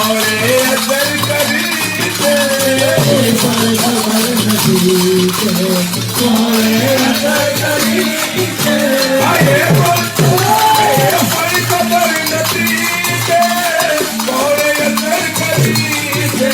મોરે અસર કરી છે પણ ખબર નથી કે કોણે અસર કરી છે પણ ખબર નથી કે કોણે અસર કરી છે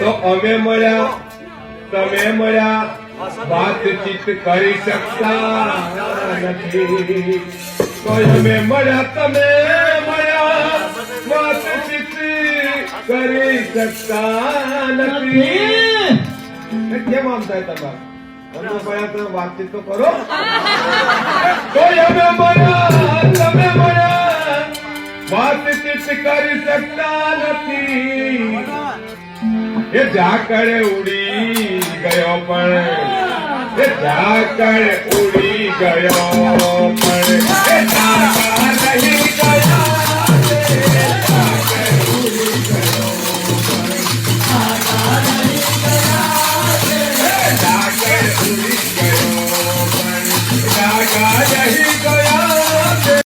તો અમે મળ્યા તમે મળ્યા વાતચીત કરી શકતા નથી તો અમે મળ્યા તમે મળ્યા વાતચીત કરી શકતા નથી કેમ આમ થાય તમારે મળ્યા તમે વાતચીત તો કરો તો અમે મળ્યા તમે મળ્યા વાતચીત કરી શકતા નથી એ ઝાકળ ઉડી ગયો પણ એ ઝાકળ ઉડી ગયો પણ એ ઝાકળ નહીં